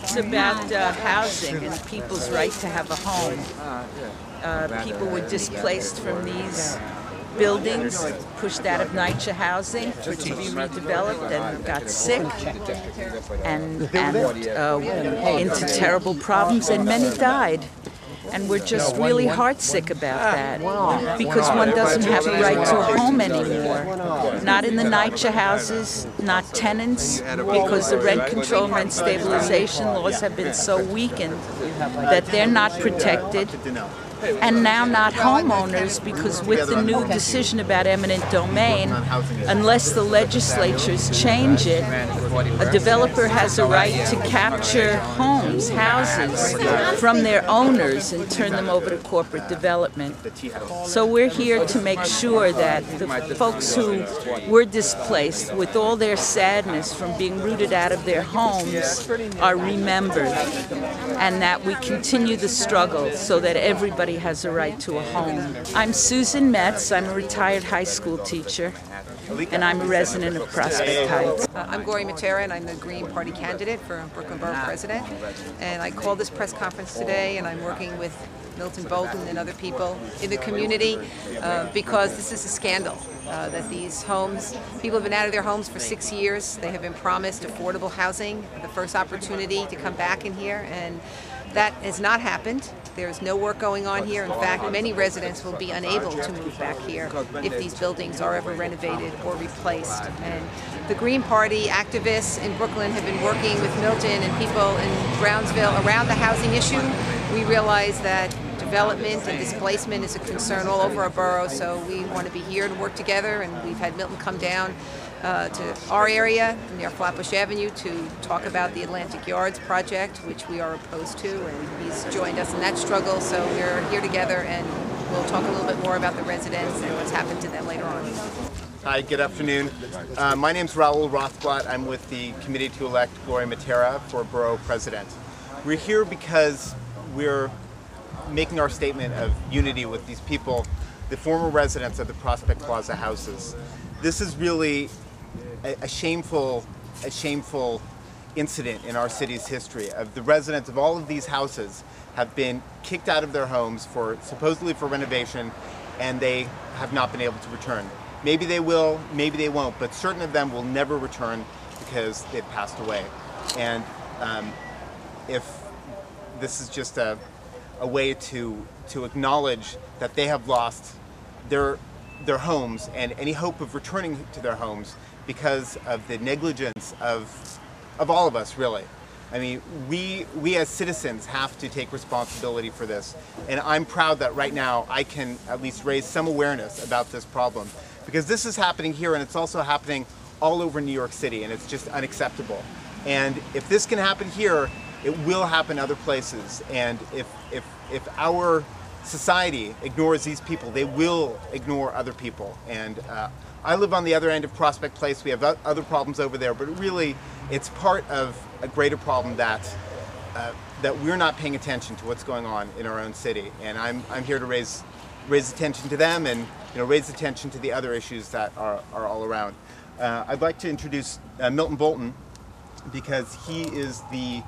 It's about housing and people's right to have a home. People were displaced from these buildings, pushed out of NYCHA housing to be redeveloped, and got sick and into terrible problems, and many died. And we're just really heartsick about that, because one doesn't have a right to a home anymore. Not in the NYCHA houses, not tenants, because the rent control and rent stabilization laws have been so weakened that they're not protected. And now not homeowners, because with the new decision about eminent domain, unless the legislatures change it, a developer has a right to capture homes, houses, from their owners and turn them over to corporate development. So we're here to make sure that the folks who were displaced, with all their sadness from being rooted out of their homes, are remembered, and that we continue the struggle so that everybody has a right to a home. I'm Susan Metz. I'm a retired high school teacher, and I'm a resident of Prospect Heights. I'm Gloria Matera, and I'm the Green Party candidate for Brooklyn Borough President. And I called this press conference today, and I'm working with Milton Bolton and other people in the community because this is a scandal. That these homes, people have been out of their homes for 6 years. They have been promised affordable housing, the first opportunity to come back in here, and that has not happened. There's no work going on here. In fact, many residents will be unable to move back here if these buildings are ever renovated or replaced. And the Green Party activists in Brooklyn have been working with Milton and people in Brownsville around the housing issue. We realize that development and displacement is a concern all over our borough, so we want to be here to work together, and we've had Milton come down to our area near Flatbush Avenue to talk about the Atlantic Yards project, which we are opposed to, and he's joined us in that struggle, so we're here together, and we'll talk a little bit more about the residents and what's happened to them later on. Hi, good afternoon. My name's Raul Rothblatt. I'm with the committee to elect Gloria Matera for Borough President. We're here because we're making our statement of unity with these people, the former residents of the Prospect Plaza houses. This is really a shameful incident in our city's history. Of the residents of all of these houses have been kicked out of their homes supposedly for renovation, and they have not been able to return. Maybe they will, maybe they won't, but certain of them will never return because they've passed away. And if this is just a way to acknowledge that they have lost their homes and any hope of returning to their homes because of the negligence of all of us, really. I mean, we as citizens have to take responsibility for this, and I'm proud that right now I can at least raise some awareness about this problem, because this is happening here, and it's also happening all over New York City, and it's just unacceptable. And if this can happen here, it will happen other places, and if our society ignores these people, they will ignore other people. And I live on the other end of Prospect Place. We have other problems over there, but really it's part of a greater problem that we're not paying attention to what's going on in our own city. And I'm here to raise attention to them, and raise attention to the other issues that are all around. I'd like to introduce Milton Bolton, because he is the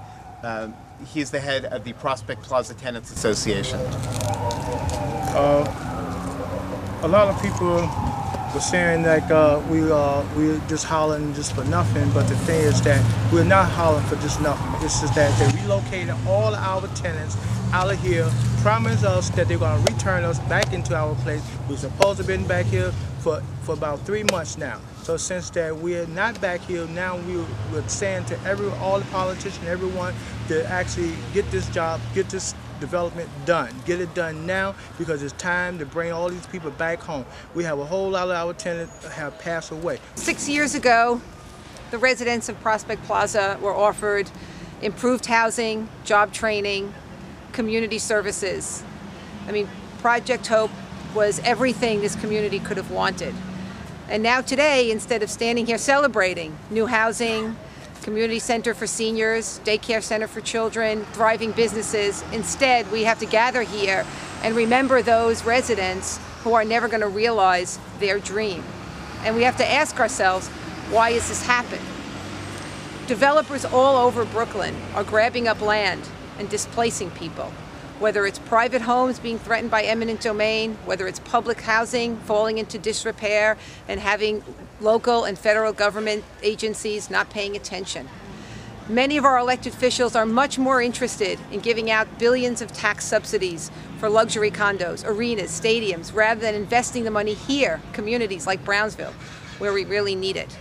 head of the Prospect Plaza Tenants Association. A lot of people were saying that we're just hollering just for nothing, but the thing is that we're not hollering for just nothing. It's just that they relocated all our tenants out of here, promised us that they're going to return us back into our place. We're supposed to have been back here for about 3 months now. So since that we're not back here, now we're saying to all the politicians, everyone, to actually get this job, get this development done. Get it done now, because it's time to bring all these people back home. We have a whole lot of our tenants have passed away. 6 years ago, the residents of Prospect Plaza were offered improved housing, job training, community services. I mean, Project Hope was everything this community could have wanted. And now today, instead of standing here celebrating new housing, community center for seniors, daycare center for children, thriving businesses, instead we have to gather here and remember those residents who are never going to realize their dream. And we have to ask ourselves, why has this happened? Developers all over Brooklyn are grabbing up land and displacing people, whether it's private homes being threatened by eminent domain, whether it's public housing falling into disrepair and having local and federal government agencies not paying attention. Many of our elected officials are much more interested in giving out billions of tax subsidies for luxury condos, arenas, stadiums, rather than investing the money here, communities like Brownsville, where we really need it.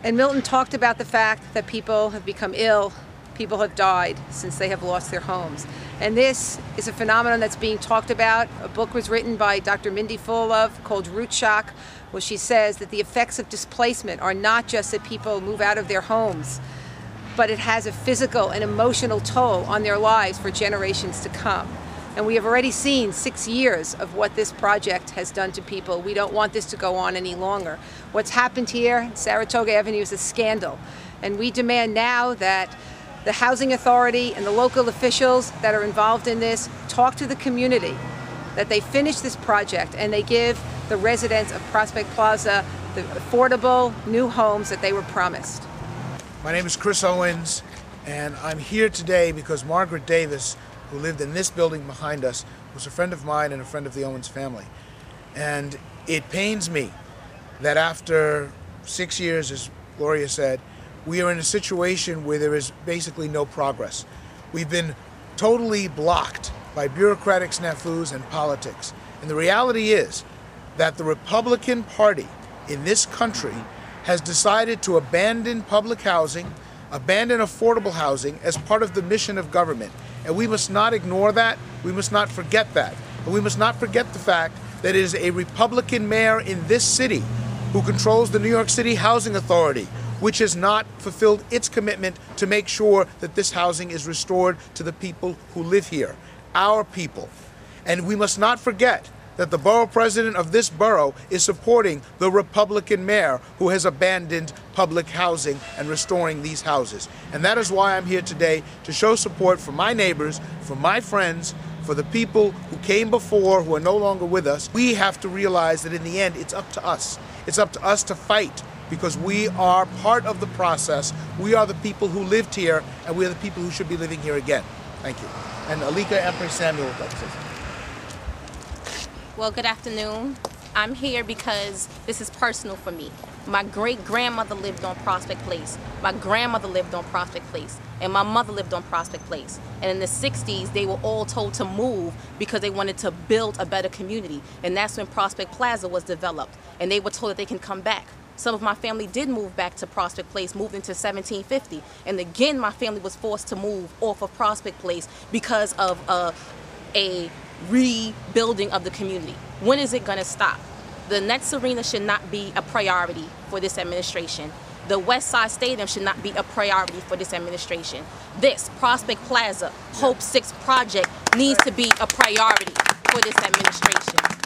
And Milton talked about the fact that people have become ill, people have died since they have lost their homes. And this is a phenomenon that's being talked about. A book was written by Dr. Mindy Fullove called Root Shock, where she says that the effects of displacement are not just that people move out of their homes, but it has a physical and emotional toll on their lives for generations to come. And we have already seen 6 years of what this project has done to people. We don't want this to go on any longer. What's happened here, Saratoga Avenue, is a scandal. And we demand now that the Housing Authority and the local officials that are involved in this talk to the community, that they finish this project and they give the residents of Prospect Plaza the affordable new homes that they were promised. My name is Chris Owens, and I'm here today because Margaret Davis, who lived in this building behind us, was a friend of mine and a friend of the Owens family. And it pains me that after 6 years, as Gloria said, we are in a situation where there is basically no progress. We've been totally blocked by bureaucratic snafus and politics. And the reality is that the Republican Party in this country has decided to abandon public housing, abandon affordable housing as part of the mission of government. And we must not ignore that. We must not forget that. And we must not forget the fact that it is a Republican mayor in this city who controls the New York City Housing Authority, which has not fulfilled its commitment to make sure that this housing is restored to the people who live here, our people. And we must not forget that the borough president of this borough is supporting the Republican mayor who has abandoned public housing and restoring these houses. And that is why I'm here today, to show support for my neighbors, for my friends, for the people who came before, who are no longer with us. We have to realize that in the end, it's up to us. It's up to us to fight, because we are part of the process. We are the people who lived here, and we are the people who should be living here again. Thank you. And Alika Empress Samuel would like to say something. Well, good afternoon. I'm here because this is personal for me. My great-grandmother lived on Prospect Place. My grandmother lived on Prospect Place. And my mother lived on Prospect Place. And in the 60s, they were all told to move because they wanted to build a better community. And that's when Prospect Plaza was developed. And they were told that they can come back. Some of my family did move back to Prospect Place, moved into 1750. And again, my family was forced to move off of Prospect Place because of a rebuilding of the community. When is it going to stop? The Nets Arena should not be a priority for this administration. The West Side Stadium should not be a priority for this administration. This Prospect Plaza Hope 6 project needs to be a priority for this administration.